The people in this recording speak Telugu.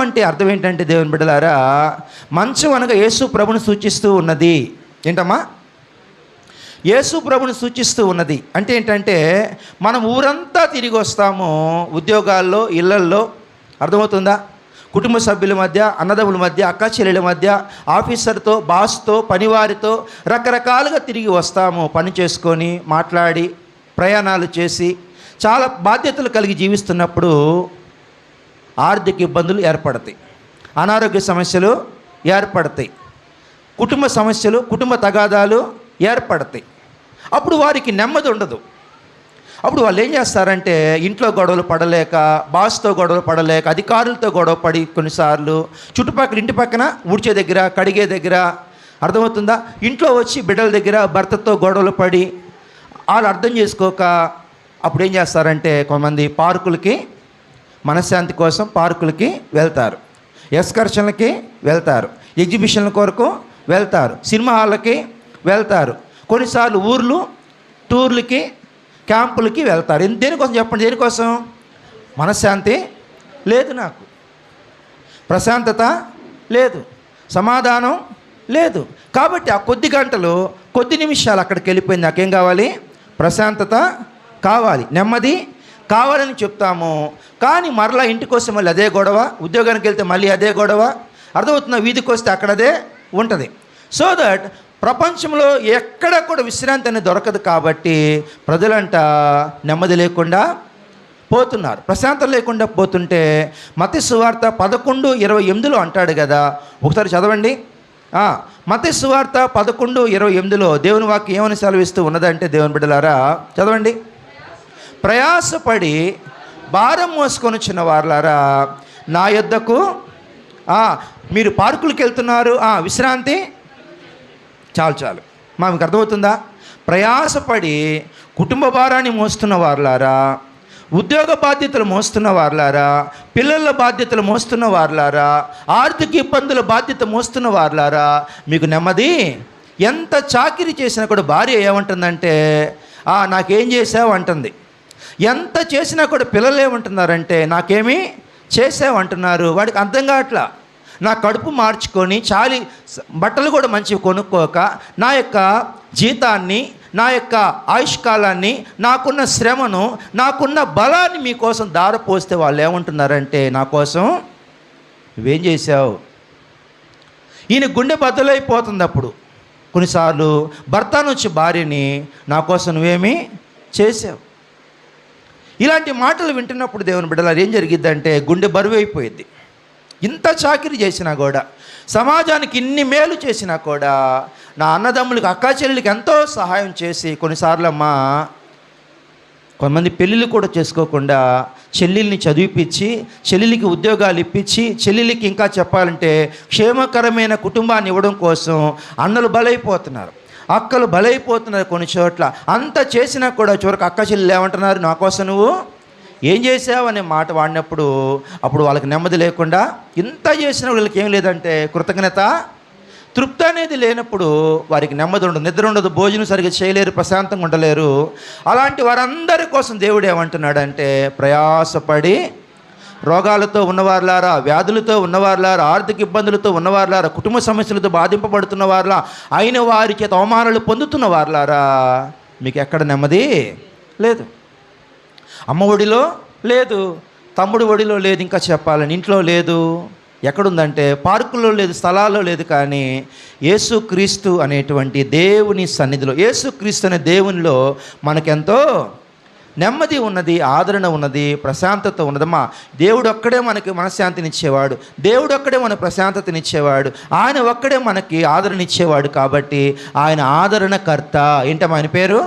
అంటే అర్థం ఏంటంటే దేవుని బిడ్డలారా, మంచం అనగా యేసు ప్రభుని సూచిస్తూ ఉన్నది. ఏంటమ్మా? యేసు ప్రభుని సూచిస్తూ ఉన్నది అంటే ఏంటంటే, మనం ఊరంతా తిరిగి వస్తాము, ఉద్యోగాల్లో, ఇళ్లల్లో, అర్థమవుతుందా? కుటుంబ సభ్యుల మధ్య, అన్నదమ్ముల మధ్య, అక్క చెల్లెల మధ్య, ఆఫీసర్తో, బాస్తో, పనివారితో రకరకాలుగా తిరిగి వస్తాము. పని చేసుకొని, మాట్లాడి, ప్రయాణాలు చేసి, చాలా బాధ్యతలు కలిగి జీవిస్తున్నప్పుడు ఆర్థిక ఇబ్బందులు ఏర్పడతాయి, అనారోగ్య సమస్యలు ఏర్పడతాయి, కుటుంబ సమస్యలు, కుటుంబ తగాదాలు ఏర్పడతాయి. అప్పుడు వారికి నెమ్మది ఉండదు. అప్పుడు వాళ్ళు ఏం చేస్తారంటే, ఇంట్లో గొడవలు పడలేక, బాస్తో గొడవలు పడలేక, అధికారులతో గొడవ పడి, కొన్నిసార్లు చుట్టుపక్కల ఇంటి పక్కన ఊడ్చే దగ్గర, కడిగే దగ్గర, అర్థమవుతుందా, ఇంట్లో వచ్చి బిడ్డల దగ్గర భర్తతో గొడవలు పడి వాళ్ళు అర్థం చేసుకోక అప్పుడు ఏం చేస్తారంటే, కొంతమంది పార్కులకి, మనశ్శాంతి కోసం పార్కులకి వెళ్తారు, ఎక్స్కర్షన్లకి వెళ్తారు, ఎగ్జిబిషన్ల కొరకు వెళ్తారు, సినిమా హాళ్ళకి వెళ్తారు, కొన్నిసార్లు ఊర్లు టూర్లకి, క్యాంపులకి వెళ్తారు. దేనికోసం చెప్పండి? దేనికోసం? మనశ్శాంతి లేదు, నాకు ప్రశాంతత లేదు, సమాధానం లేదు. కాబట్టి ఆ కొద్ది గంటలు, కొద్ది నిమిషాలు అక్కడికి వెళ్ళిపోయింది. నాకేం కావాలి? ప్రశాంతత కావాలి, నెమ్మది కావాలని చెప్తాము. కానీ మరలా ఇంటికి వస్తే మళ్ళీ అదే గొడవ, ఉద్యోగానికి వెళ్తే మళ్ళీ అదే గొడవ, అర్థమవుతున్న, వీధికి వస్తే అక్కడదే ఉంటుంది. సో దట్ ప్రపంచంలో ఎక్కడ కూడా విశ్రాంతి అనేది దొరకదు. కాబట్టి ప్రజలంట నెమ్మది లేకుండా పోతున్నారు, ప్రశాంతం లేకుండా పోతుంటే మత్తయి సువార్త 11:28 అంటాడు కదా, ఒకసారి చదవండి. మత్తయి సువార్త 11:28 దేవుని వాక్యం ఏమని సెలవిస్తూ ఉన్నదంటే, దేవుని బిడ్డలారా చదవండి. ప్రయాసపడి భారం మోసుకొని వచ్చిన వారులారా నా యొద్దకు. మీరు పార్కులకు వెళ్తున్నారు, విశ్రాంతి చాలు మీకు అర్థమవుతుందా? ప్రయాసపడి కుటుంబ భారాన్ని మోస్తున్న వారులారా, ఉద్యోగ బాధ్యతలు మోస్తున్న వారులారా, పిల్లల బాధ్యతలు మోస్తున్న వారులారా, ఆర్థిక ఇబ్బందుల బాధ్యత మోస్తున్న వారులారా, మీకు నెమ్మది. ఎంత చాకిరీ చేసినా కూడా భార్య ఏమంటుందంటే, నాకేం చేసావు అంటుంది. ఎంత చేసినా కూడా పిల్లలు ఏమంటున్నారంటే, నాకేమీ చేసావు అంటున్నారు. వాడికి అర్థం కావట్లా. నా కడుపు మార్చుకొని చాలి బట్టలు కూడా మంచివి కొనుక్కోక, నా యొక్క జీతాన్ని, నా యొక్క ఆయుష్కాలాన్ని, నాకున్న శ్రమను, నాకున్న బలాన్ని మీకోసం దారపోస్తే వాళ్ళు ఏమంటున్నారంటే, నా కోసం నువ్వేం చేశావు? ఈయన గుండె బద్దలైపోతుంది. అప్పుడు కొన్నిసార్లు భర్త నుంచి భార్యని, నా కోసం నువ్వేమీ చేసావు. ఇలాంటి మాటలు వింటున్నప్పుడు దేవుని బిడ్డలారా ఏం జరిగిద్దంటే, గుండె బరువు అయిపోయింది. ఇంత చాకిరీ చేసినా కూడా, సమాజానికి ఇన్ని మేలు చేసినా కూడా, నా అన్నదమ్ములకి, అక్కా చెల్లెలకి ఎంతో సహాయం చేసి, కొన్నిసార్లు కొంతమంది పెళ్ళిళ్ళు కూడా చేసుకోకుండా చెల్లెల్ని చదివిపించి, చెల్లెలికి ఉద్యోగాలు ఇప్పించి, చెల్లెలికి ఇంకా చెప్పాలంటే క్షేమకరమైన కుటుంబాన్ని ఇవ్వడం కోసం అన్నలు బలైపోతున్నారు, అక్కలు బలైపోతున్నారు. కొన్ని చోట్ల అంత చేసినా కూడా చివరికి అక్క చెల్లెలు ఏమంటున్నారు, నా కోసం నువ్వు ఏం చేసావు అనే మాట వాడినప్పుడు అప్పుడు వాళ్ళకి నెమ్మది లేకుండా, ఇంత చేసిన వాళ్ళకి ఏం లేదంటే కృతజ్ఞత, తృప్తి అనేది లేనప్పుడు వారికి నెమ్మది ఉండదు, నిద్ర ఉండదు, భోజనం సరిగ్గా చేయలేరు, ప్రశాంతంగా ఉండలేరు. అలాంటి వారందరి కోసం దేవుడు ఏమంటున్నాడంటే, ప్రయాసపడి రోగాలతో ఉన్నవారులారా, వ్యాధులతో ఉన్నవారులారా, ఆర్థిక ఇబ్బందులతో ఉన్నవారులారా, కుటుంబ సమస్యలతో బాధింపబడుతున్న వారులా, అయిన వారి చేత అవమానాలు పొందుతున్న వారులారా, మీకు ఎక్కడ నెమ్మది లేదు. అమ్మ ఒడిలో లేదు, తమ్ముడు ఒడిలో లేదు, ఇంకా చెప్పాలని ఇంట్లో లేదు. ఎక్కడుందంటే పార్కుల్లో లేదు, స్థలాల్లో లేదు. కానీ యేసుక్రీస్తు అనేటువంటి దేవుని సన్నిధిలో, యేసుక్రీస్తు అనే దేవునిలో మనకెంతో నెమ్మది ఉన్నది, ఆదరణ ఉన్నది, ప్రశాంతత ఉన్నదమ్మా. దేవుడు ఒక్కడే మనకి మనశ్శాంతినిచ్చేవాడు, దేవుడు ఒక్కడే మనకు ప్రశాంతతనిచ్చేవాడు, ఆయన ఒక్కడే మనకి ఆదరణ ఇచ్చేవాడు. కాబట్టి ఆయన ఆదరణకర్త. ఏంటమ్మా ఆయన పేరు?